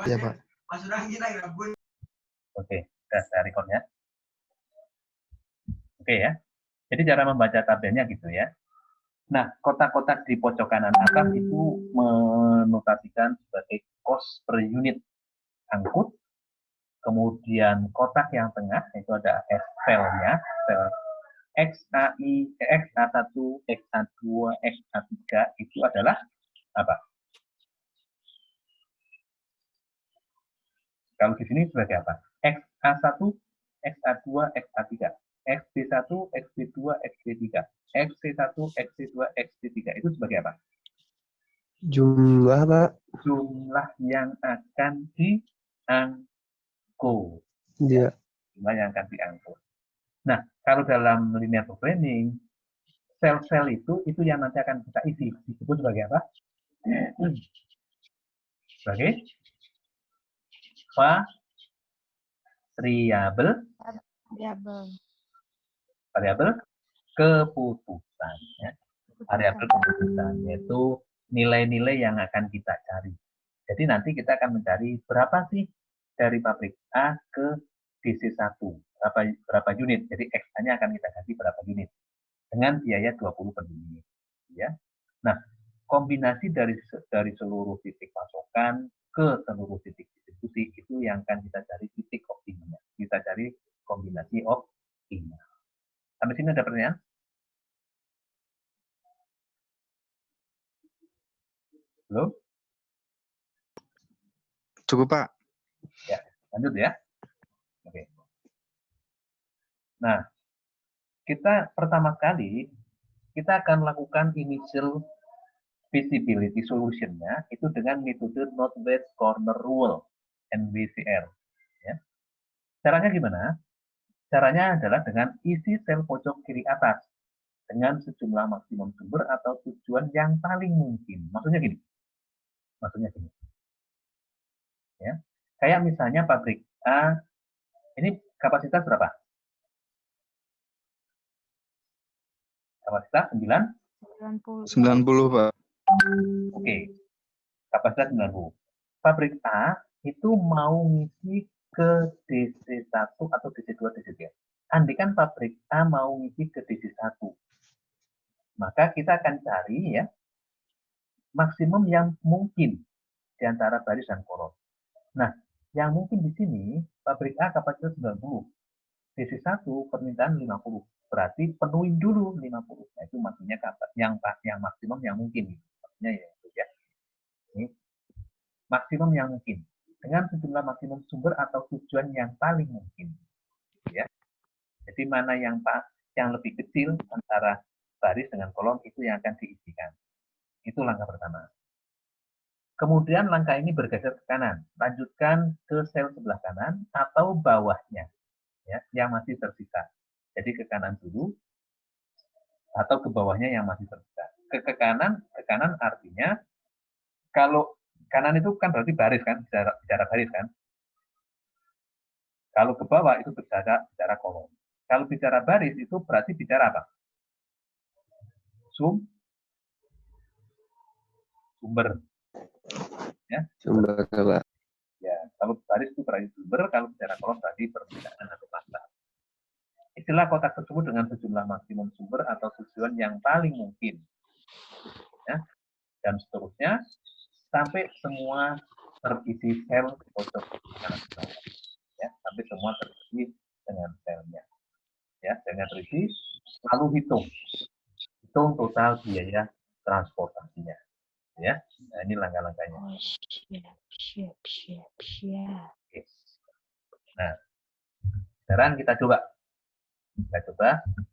Iya, Pak. Oke, saya record ya. Oke ya. Jadi cara membaca tabelnya gitu ya. Nah, kotak-kotak di pojok kanan atas itu menotasikan sebagai cost per unit angkut. Kemudian kotak yang tengah itu ada sel-nya, sel XAI, XA1, XA2, XA3 itu adalah apa? Kalau di sini sebagai apa? XA1, XA2, XA3. XB1, XB2, XB3. XC1, XC2, XC3 itu sebagai apa? Jumlah, Pak. Jumlah yang akan diangkut. Iya. Jumlah yang akan diangkut. Nah, kalau dalam linear programming, sel-sel itu yang nanti akan kita isi. Disebut sebagai apa? Sebagai variabel keputusan. Ya. Variabel keputusan, yaitu nilai-nilai yang akan kita cari. Jadi nanti kita akan mencari berapa sih dari pabrik A ke DC1, berapa unit. Jadi X-nya akan kita kasih berapa unit dengan biaya 20 per unit. Ya. Nah, kombinasi dari seluruh titik pasokan ke seluruh titik distribusi itu yang akan kita cari titik optimalnya. Kita cari kombinasi optimal. Sampai sini ada pertanyaan? Belum? Cukup, Pak. Ya, lanjut ya. Oke. Nah, kita pertama kali kita akan lakukan initial feasibility solution-nya itu dengan metode Northwest Corner Rule (NWCR). Ya. Caranya gimana? Caranya adalah dengan isi sel pojok kiri atas dengan sejumlah maksimum sumber atau tujuan yang paling mungkin. Maksudnya gini. Ya. Kayak misalnya pabrik A, ini kapasitas berapa? Kapasitas 90, Pak. Oke. Kapasitas 90. Pabrik A itu mau ngisi ke DC1 atau DC2, DC3. Andaikan pabrik A mau ngisi ke DC1, maka kita akan cari ya maksimum yang mungkin di antara baris dan kolom. Nah, yang mungkin di sini pabrik A kapasitas 90, DC1 permintaan 50. Berarti penuhin dulu 50. Nah, itu maksudnya yang maksimum yang mungkin. Maksudnya ya itu ya. Ini maksimum yang mungkin dengan sejumlah maksimum sumber atau tujuan yang paling mungkin. Ya. Jadi mana yang lebih kecil antara baris dengan kolom itu yang akan diisikan. Itu langkah pertama. Kemudian langkah ini bergeser ke kanan. Lanjutkan ke sel sebelah kanan atau bawahnya. Ya, yang masih tersisa. Jadi ke kanan dulu atau ke bawahnya yang masih tersisa. Ke kanan artinya kalau kanan itu kan berarti baris kan, bicara baris kan. Kalau ke bawah itu bicara kolom. Kalau bicara baris itu berarti bicara apa? Sumber. Ya. Sumber, Pak. Ya, kalau baris itu berarti sumber, kalau bicara kolom berarti permintaan atau pasar. Istilah kotak tersebut dengan sejumlah maksimum sumber atau tujuan yang paling mungkin. Ya, dan seterusnya sampai semua terisi sel pojok kanan bawah. Ya, sampai semua terisi dengan selnya. Ya, selnya terisi, lalu hitung total biaya transportasinya. Ya, nah ini langkah-langkahnya. Siap. Oke. Nah, sekarang kita coba.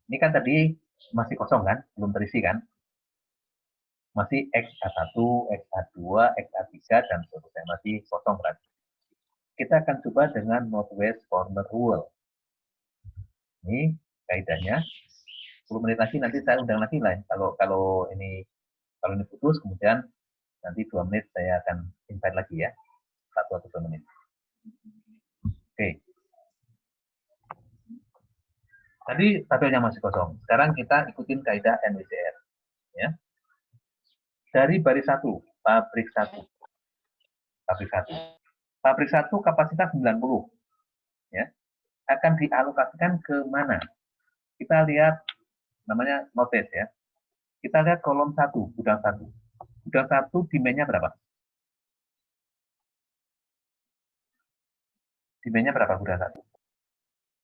Ini kan tadi masih kosong kan, belum terisi kan? Masih XA1, XA2, XA3, dan seterusnya. Masih kosong berarti. Kita akan coba dengan Northwest Corner Rule. Ini kaidahnya. 10 menit lagi nanti saya undang lagi lah. Kalau ini putus, kemudian nanti 2 menit saya akan invite lagi ya. 1 atau 2 menit. Oke. Tadi tabelnya masih kosong. Sekarang kita ikutin kaidah NWCR. Ya. Dari baris 1, pabrik 1. Pabrik 1 kapasitas 90. Ya. Akan dialokasikan ke mana? Kita lihat namanya notice ya. Kita lihat kolom 1, gudang 1. Gudang 1 demand-nya berapa? Demand-nya berapa gudang 1?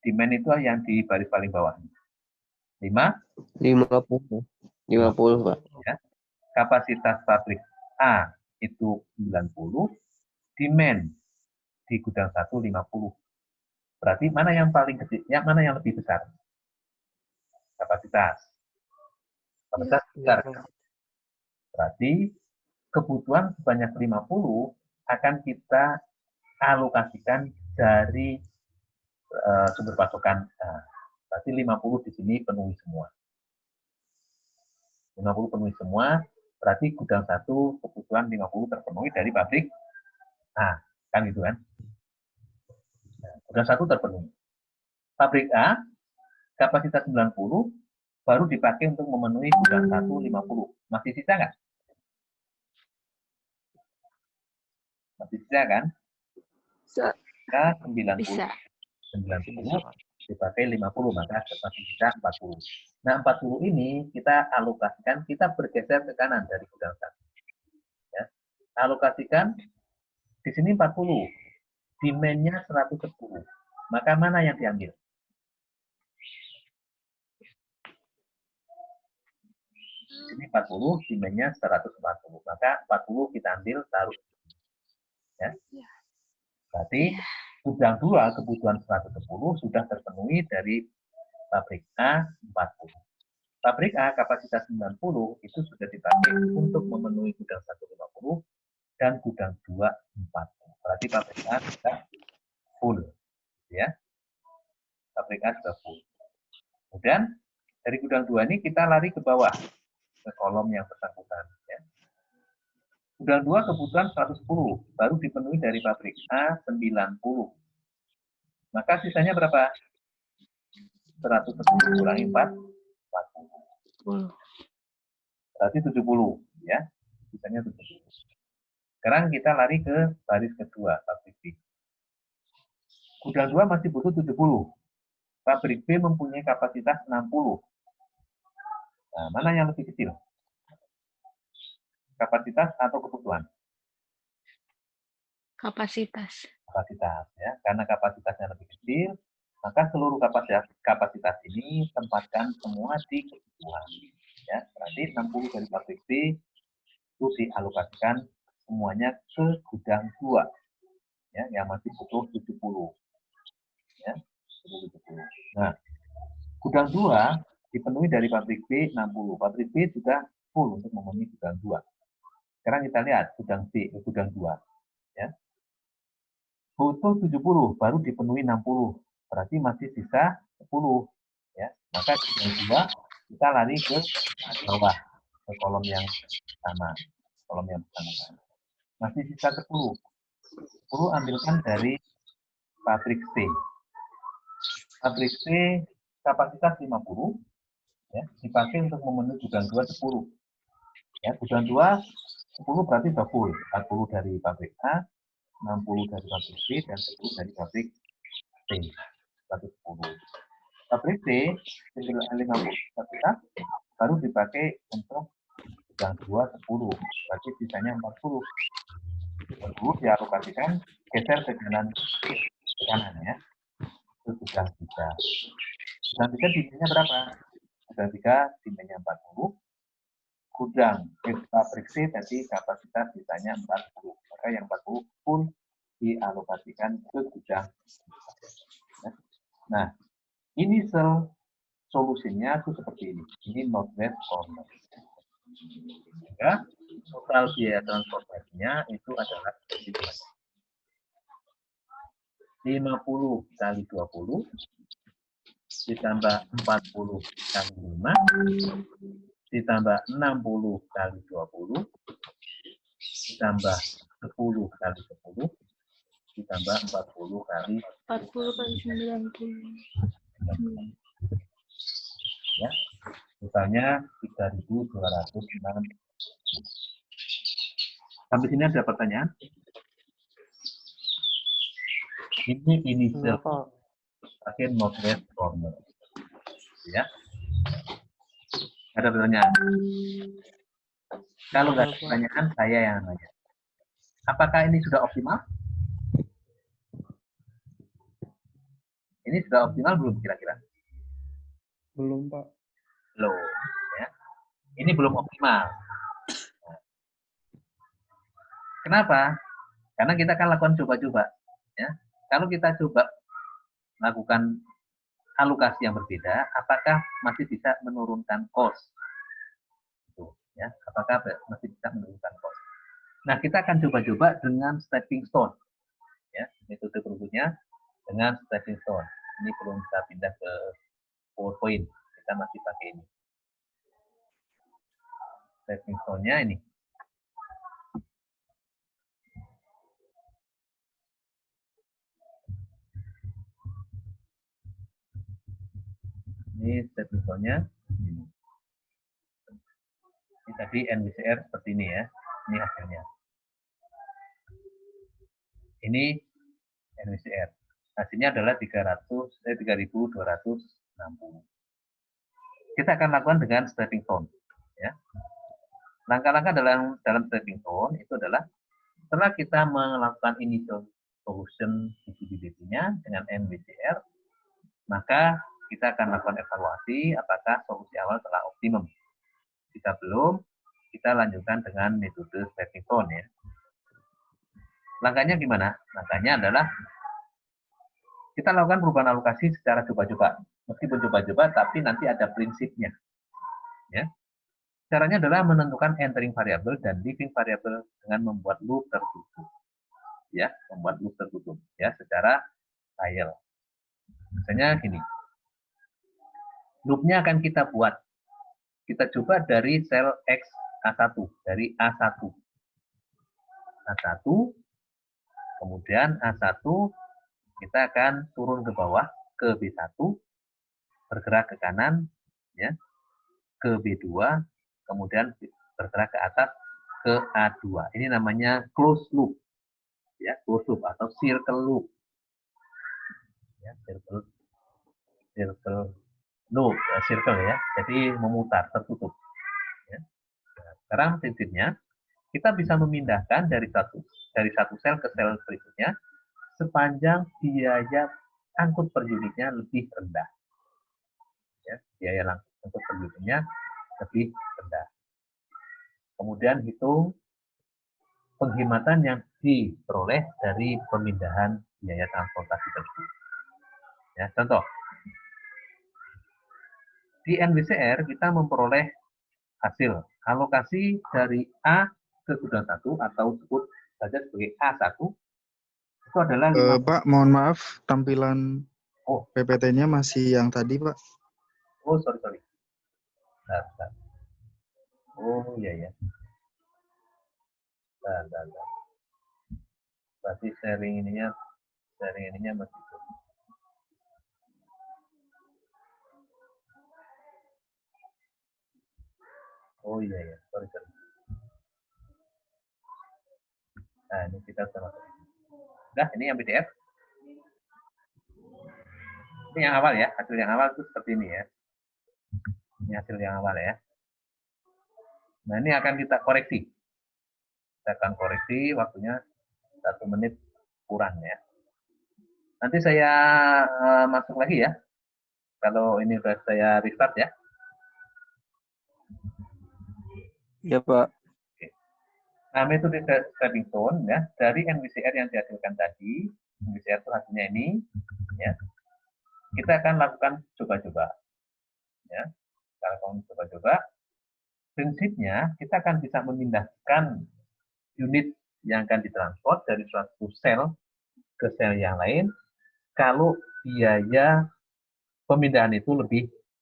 Demand itu yang di baris paling bawah. 50, Pak. Ya. Kapasitas pabrik A itu 90, demand di gudang 1 50. Berarti mana yang paling kecil? Yang mana yang lebih besar? Kapasitas. Kapasitas besar. Berarti kebutuhan sebanyak 50 akan kita alokasikan dari sumber pasokan. Nah, berarti 50 di sini penuhi semua. 50 penuhi semua, berarti gudang 1 kebutuhan 50 terpenuhi dari pabrik. Nah, kan gitu kan? Nah, gudang 1 terpenuhi. Pabrik A, kapasitas 90, baru dipakai untuk memenuhi gudang 1 50. Masih sisa nggak? Masih sisa kan? Bisa. Sisa 90. Bisa. 90 dipakai 50, maka masih sisa 40. Nah, 40 ini kita alokasikan, kita bergeser ke kanan dari gudang 1. Ya. Alokasikan di sini 40, demand-nya 110. Maka mana yang diambil? Ini 40, demand-nya 140. Maka 40 kita ambil, taruh. Ya. Berarti gudang 2 kebutuhan 110 sudah terpenuhi dari pabrik A 40. Pabrik A kapasitas 90 itu sudah dipakai untuk memenuhi gudang 150 dan gudang 2 40. Berarti pabrik A sudah full. Ya. Pabrik A sudah full. Kemudian dari gudang 2 ini kita lari ke bawah, ke kolom yang bersangkutan. Ya. Gudang 2 kebutuhan 110, baru dipenuhi dari pabrik A 90. Maka sisanya berapa? 110 kurangi 4, 40. Berarti 70. Ya. Sisanya 70. Sekarang kita lari ke baris kedua, pabrik B. Gudang 2 masih butuh 70. Pabrik B mempunyai kapasitas 60. Nah, mana yang lebih kecil? Kapasitas atau kebutuhan? Kapasitas. Kapasitas, ya. Karena kapasitasnya lebih kecil, maka seluruh kapasitas ini tempatkan semua di kebutuhan. Ya, berarti 60 dari pabrik B itu dialokasikan semuanya ke gudang 2. Ya, yang masih butuh 70. Ya, 70. Nah, gudang 2 dipenuhi dari pabrik B 60. Pabrik B juga full untuk memenuhi gudang 2. Sekarang kita lihat gudang B, gudang 2. Ya. Butuh 70, baru dipenuhi 60. Berarti masih sisa 10. Ya. Maka gudang 2 kita lari ke bawah, ke kolom yang sama. Kolom yang bersangkutan. Masih sisa 10. 10 ambilkan dari pabrik C. Pabrik C kapasitas 50. Ya, dipakai untuk memenuhi gudang 2 10. Ya, gudang 2 10 berarti sudah full. 40 dari pabrik A, 60 dari pabrik B, dan 10 dari pabrik C. 110. Pabrik C 50 kapasitas baru dipakai untuk gudang 2 10. Berarti sisanya 40. 40 dialokasikan geser ke kanan ya. Itu gudang 3. Gudang 3 demand-nya berapa? Gudang 3 demand-nya 40. Gudang pabrik C tadi kapasitas sisanya 40. Maka yang 40 pun dialokasikan ke gudang. Nah, ini solusinya itu seperti ini. Ini northwest corner. Sehingga total biaya transportasinya itu adalah 50 kali 20 ditambah 40 kali 5 ditambah 60 kali 20 ditambah 10 kali 10 ditambah 40 kali 90. Ya, totalnya 3.206. Sampai sini ada pertanyaan? Ini initial Enggak, Pak. pakai Node.js former. Ya. Ada pertanyaan? Kalau nggak ada pertanyaan, saya yang nanya. Apakah ini sudah optimal? Ini sudah optimal belum kira-kira? Belum, Pak. Belum. Ya. Ini belum optimal. Kenapa? Karena kita akan lakukan coba-coba. Ya. Kalau kita coba lakukan alokasi yang berbeda, apakah masih bisa menurunkan cost? Itu, ya. Apakah masih bisa menurunkan cost? Nah, kita akan coba-coba dengan stepping stone. Ya, metode berikutnya dengan stepping stone. Ini belum kita pindah ke PowerPoint. Kita masih pakai ini. Stepping stone-nya ini. Ini stepping stone-nya. Ini tadi NWCR seperti ini ya. Ini hasilnya. Ini NWCR. Hasilnya adalah 3.260. Kita akan lakukan dengan stepping stone. Ya. Langkah-langkah dalam stepping stone itu adalah setelah kita melakukan initial solution feasibility-nya dengan NWCR, maka kita akan lakukan evaluasi apakah solusi awal telah optimum. Jika belum, kita lanjutkan dengan metode stepping stone ya. Langkahnya gimana? Langkahnya adalah kita lakukan perubahan alokasi secara coba-coba. Meskipun coba-coba, tapi nanti ada prinsipnya. Ya. Caranya adalah menentukan entering variable dan leaving variable dengan membuat loop tertutup. Ya, membuat loop tertutup ya secara file. Misalnya gini. Loopnya akan kita buat. Kita coba dari sel X A1, dari A1. A1, kemudian A1 kita akan turun ke bawah ke B1, bergerak ke kanan, ya, ke B2, kemudian bergerak ke atas ke A2. Ini namanya closed loop, ya, closed loop atau circle loop, ya, circle loop, circle ya. Jadi memutar, tertutup. Ya. Nah, sekarang prinsipnya kita bisa memindahkan dari satu sel ke sel berikutnya sepanjang biaya angkut per unitnya lebih rendah. Ya, biaya angkut per unitnya lebih rendah. Kemudian hitung penghematan yang diperoleh dari pemindahan biaya transportasi tersebut. Ya, contoh, di NWCR kita memperoleh hasil alokasi dari A ke gudang 1 atau sebut saja sebagai A1 itu adalah Pak, mohon maaf, tampilan Oh. PPT-nya masih yang tadi, Pak. Oh, sorry. Bentar. Oh, iya ya. Bentar. Berarti sharing ininya masih. Oh iya ya, sorry. Nah, ini kita sama. Nah, ini yang PDF. Ini yang awal ya, hasil yang awal itu seperti ini ya. Ini hasil yang awal ya. Nah, ini akan kita koreksi. Kita akan koreksi waktunya 1 menit kurang ya. Nanti saya masuk lagi ya. Kalau ini sudah saya restart ya. Iya, Pak. Oke. Nah, metode stepping stone ya, dari NWCR yang dihasilkan tadi, NWCR itu hasilnya ini, ya. Kita akan lakukan coba-coba. Ya. Kalau kamu coba-coba, prinsipnya kita akan bisa memindahkan unit yang akan ditransport dari suatu sel ke sel yang lain kalau biaya pemindahan itu lebih